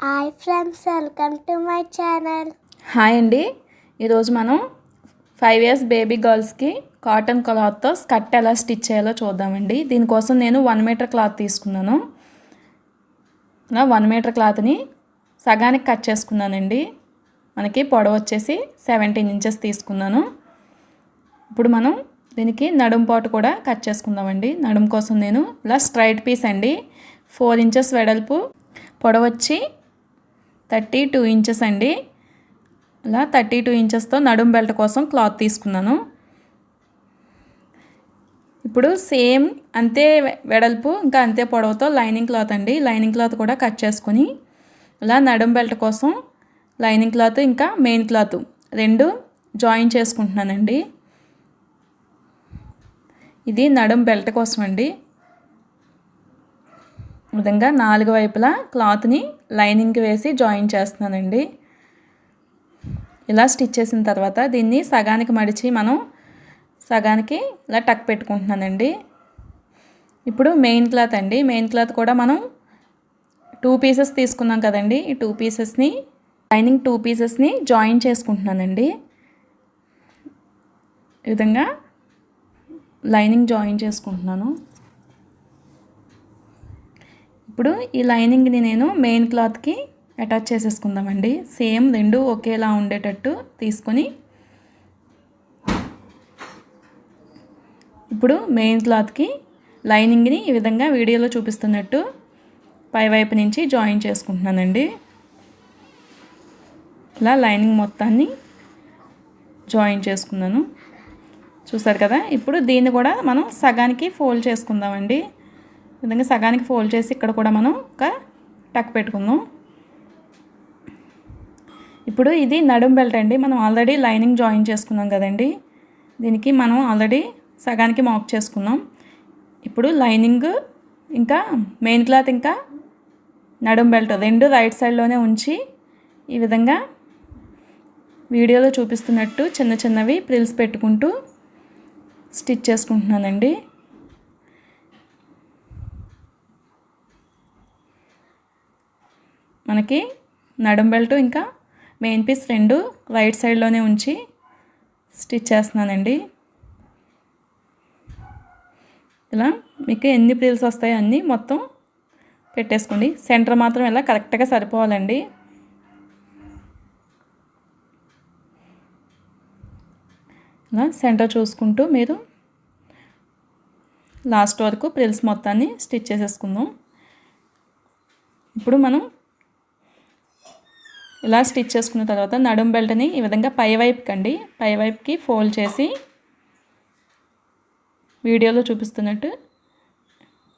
Hi friends, welcome to my channel. Hi అండి. ఈరోజు మనం 5 years బేబీ గర్ల్స్కి కాటన్ క్లాత్తో స్కర్ట్ ఎలా స్టిచ్ చేయాలో చూద్దామండి. దీనికోసం నేను 1 meter క్లాత్ తీసుకున్నాను. ఇలా 1 meter క్లాత్ని సగానికి కట్ చేసుకున్నానండి. మనకి పొడవు వచ్చేసి 17 inches తీసుకున్నాను. ఇప్పుడు మనం దీనికి నడుం పాటు కూడా కట్ చేసుకుందామండి. నడుం కోసం నేను ఇలా స్ట్రైట్ పీస్ అండి, 4 inches వెడల్పు, పొడవు వచ్చి 32 inches అండి. ఇలా 32 inchesతో నడుం బెల్ట్ కోసం క్లాత్ తీసుకున్నాను. ఇప్పుడు సేమ్ అంతే వెడల్పు ఇంకా అంతే పొడవుతో లైనింగ్ క్లాత్ అండి, లైనింగ్ క్లాత్ కూడా కట్ చేసుకొని ఇలా నడుం బెల్ట్ కోసం లైనింగ్ క్లాత్ ఇంకా మెయిన్ క్లాత్ రెండు జాయిన్ చేసుకుంటున్నానండి. ఇది నడుం బెల్ట్ కోసం అండి. ఈ విధంగా 4 వైపులా క్లాత్ని లైనింగ్కి వేసి జాయిన్ చేస్తున్నానండి. ఇలా స్టిచ్ చేసిన తర్వాత దీన్ని సగానికి మడిచి మనం సగానికి ఇలా టక్ పెట్టుకుంటున్నానండి. ఇప్పుడు మెయిన్ క్లాత్ అండి, మెయిన్ క్లాత్ కూడా మనం 2 pieces తీసుకున్నాం కదండి. ఈ 2 piecesని లైనింగ్ 2 piecesని జాయిన్ చేసుకుంటున్నానండి. ఈ విధంగా లైనింగ్ జాయిన్ చేసుకుంటున్నాను. ఇప్పుడు ఈ లైనింగ్ని నేను మెయిన్ క్లాత్కి అటాచ్ చేసేసుకుందామండి. సేమ్ రెండు ఒకేలా ఉండేటట్టు తీసుకొని ఇప్పుడు మెయిన్ క్లాత్కి లైనింగ్ని ఈ విధంగా వీడియోలో చూపిస్తున్నట్టు పై వైపు నుంచి జాయిన్ చేసుకుంటున్నానండి. ఇలా లైనింగ్ మొత్తాన్ని జాయిన్ చేసుకున్నాను, చూసారు కదా. ఇప్పుడు దీన్ని కూడా మనం సగానికి ఫోల్డ్ చేసుకుందామండి. ఈ విధంగా సగానికి ఫోల్డ్ చేసి ఇక్కడ కూడా మనం ఒక టక్ పెట్టుకుందాం. ఇప్పుడు ఇది నడుం బెల్ట్ అండి, మనం ఆల్రెడీ లైనింగ్ జాయిన్ చేసుకున్నాం కదండి. దీనికి మనం ఆల్రెడీ సగానికి మార్క్ చేసుకున్నాం. ఇప్పుడు లైనింగ్ ఇంకా మెయిన్ క్లాత్ ఇంకా నడుం బెల్ట్ రెండు రైట్ సైడ్లోనే ఉంచి ఈ విధంగా వీడియోలో చూపిస్తున్నట్టు చిన్న చిన్నవి ప్రిల్స్ పెట్టుకుంటూ స్టిచ్ చేసుకుంటున్నానండి. మనకి నడుం బెల్ట్ ఇంకా మెయిన్ పీస్ రెండు రైట్ సైడ్లోనే ఉంచి స్టిచ్ చేస్తున్నానండి. ఇలా మీకు ఎన్ని ప్రిల్స్ వస్తాయో అన్నీ మొత్తం పెట్టేసుకోండి. సెంటర్ మాత్రం ఇలా కరెక్ట్గా సరిపోవాలండి. ఇలా సెంటర్ చూసుకుంటూ మీరు లాస్ట్ వరకు ప్రిల్స్ మొత్తాన్ని స్టిచ్ చేసేసుకుందాం. ఇప్పుడు మనం ఇలా స్టిచ్ చేసుకున్న తర్వాత నడుం బెల్ట్ని ఈ విధంగా పై వైపుకి ఫోల్డ్ చేసి వీడియోలో చూపిస్తున్నట్టు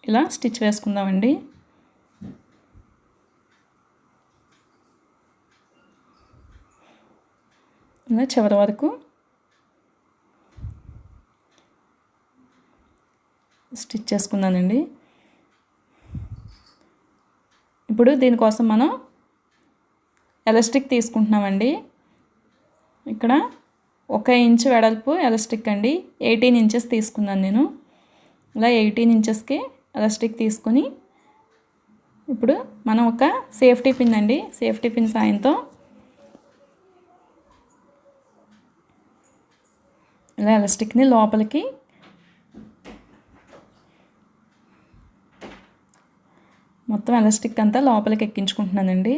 ఇలా స్టిచ్ వేసుకుందామండి. ఇలా చివరి వరకు స్టిచ్ చేసుకున్నానండి. ఇప్పుడు దీనికోసం మనం ఎలాస్టిక్ తీసుకుంటున్నామండి. ఇక్కడ 1 inch వెడల్పు ఎలాస్టిక్ అండి, 18 inches తీసుకున్నాను నేను. ఇలా 18 inchesకి ఎలాస్టిక్ తీసుకొని ఇప్పుడు మనం ఒక సేఫ్టీ పిన్ అండి, సేఫ్టీ పిన్ సాయంతో ఇలా ఎలాస్టిక్ని లోపలికి మొత్తం ఎలాస్టిక్ అంతా లోపలికి ఎక్కించుకుంటున్నానండి.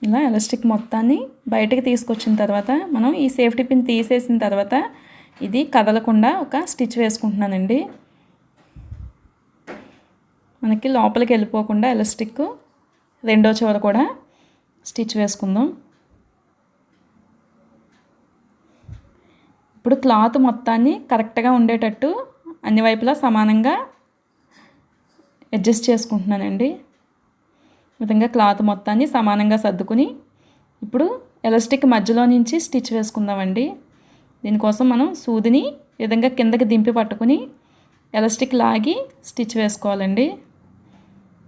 ఇలా ఎలాస్టిక్ మొత్తాన్ని బయటకు తీసుకొచ్చిన తర్వాత మనం ఈ సేఫ్టీ పిన్ తీసేసిన తర్వాత ఇది కదలకుండా ఒక స్టిచ్ వేసుకుంటున్నానండి. మనకి లోపలికి వెళ్ళిపోకుండా ఎలాస్టిక్ రెండో చివర కూడా స్టిచ్ వేసుకుందాం. ఇప్పుడు క్లాత్ మొత్తాన్ని కరెక్ట్గా ఉండేటట్టు అన్ని వైపులా సమానంగా అడ్జస్ట్ చేసుకుంటున్నానండి. ఈ విధంగా క్లాత్ మొత్తాన్ని సమానంగా సర్దుకుని ఇప్పుడు ఎలాస్టిక్ మధ్యలో నుంచి స్టిచ్ వేసుకుందామండి. దీనికోసం మనం సూదిని ఈ విధంగా కిందకి దింపి పట్టుకుని ఎలాస్టిక్ లాగి స్టిచ్ వేసుకోవాలండి.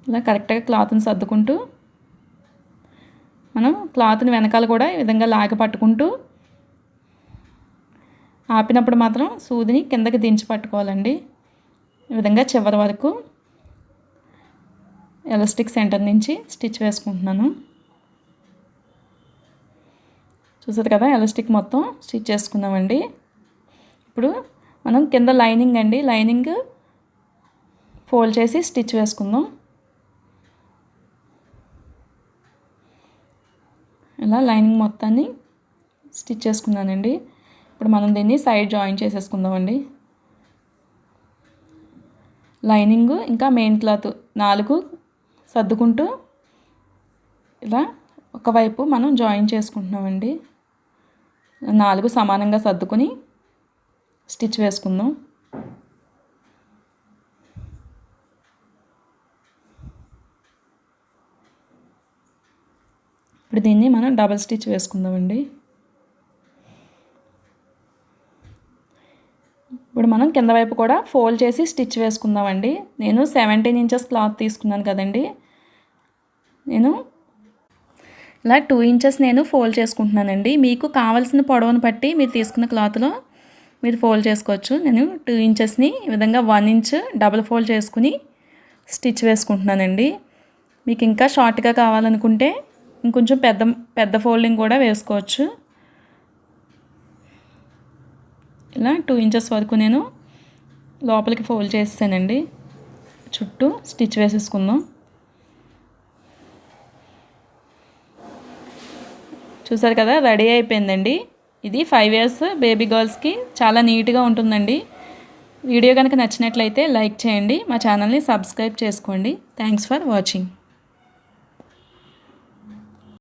ఇలా కరెక్ట్గా క్లాత్ని సర్దుకుంటూ మనం క్లాత్ని వెనకాల కూడా ఈ విధంగా లాగి పట్టుకుంటూ ఆపినప్పుడు మాత్రం సూదిని కిందకి దించి పట్టుకోవాలండి. ఈ విధంగా చివరి వరకు ఎలాస్టిక్ సెంటర్ నుంచి స్టిచ్ వేసుకుంటున్నాను. చూసారు కదా, ఎలాస్టిక్ మొత్తం స్టిచ్ చేసుకున్నామండి. ఇప్పుడు మనం కింద లైనింగ్ అండి, లైనింగ్ ఫోల్డ్ చేసి స్టిచ్ వేసుకుందాం. ఇలా లైనింగ్ మొత్తాన్ని స్టిచ్ చేసుకున్నానండి. ఇప్పుడు మనం దీన్ని సైడ్ జాయిన్ చేసేసుకుందామండి. లైనింగ్ ఇంకా మెయిన్ క్లాత్ 4 సర్దుకుంటూ ఇలా ఒకవైపు మనం జాయిన్ చేసుకుంటున్నామండి. 4 సమానంగా సర్దుకొని స్టిచ్ వేసుకుందాం. ఇప్పుడు దీన్ని మనం డబల్ స్టిచ్ వేసుకుందామండి. ఇప్పుడు మనం కింద వైపు కూడా ఫోల్డ్ చేసి స్టిచ్ వేసుకుందామండి. నేను 17 ఇంచెస్ క్లాత్ తీసుకున్నాను కదండి, నేను ఇలా 2 ఇంచెస్ నేను ఫోల్డ్ చేసుకుంటున్నానండి. మీకు కావాల్సిన పొడవును బట్టి మీరు తీసుకున్న క్లాత్లో మీరు ఫోల్డ్ చేసుకోవచ్చు. నేను 2 ఇంచెస్ని ఈ విధంగా 1 ఇంచ్ డబుల్ ఫోల్డ్ చేసుకుని స్టిచ్ వేసుకుంటున్నానండి. మీకు ఇంకా షార్ట్గా కావాలనుకుంటే ఇంకొంచెం పెద్ద ఫోల్డింగ్ కూడా వేసుకోవచ్చు. ఇలా 2 ఇంచెస్ వరకు నేను లోపలికి ఫోల్డ్ చేసానండి. చుట్టూ స్టిచ్ వేసేసుకుందాం. చూసారు కదా, రెడీ అయిపోయిందండి. ఇది 5 ఇయర్స్ బేబీ గర్ల్స్కి చాలా నీట్గా ఉంటుందండి. వీడియో కనుక నచ్చినట్లయితే లైక్ చేయండి, మా ఛానల్ని సబ్స్క్రైబ్ చేసుకోండి. Thanks for watching.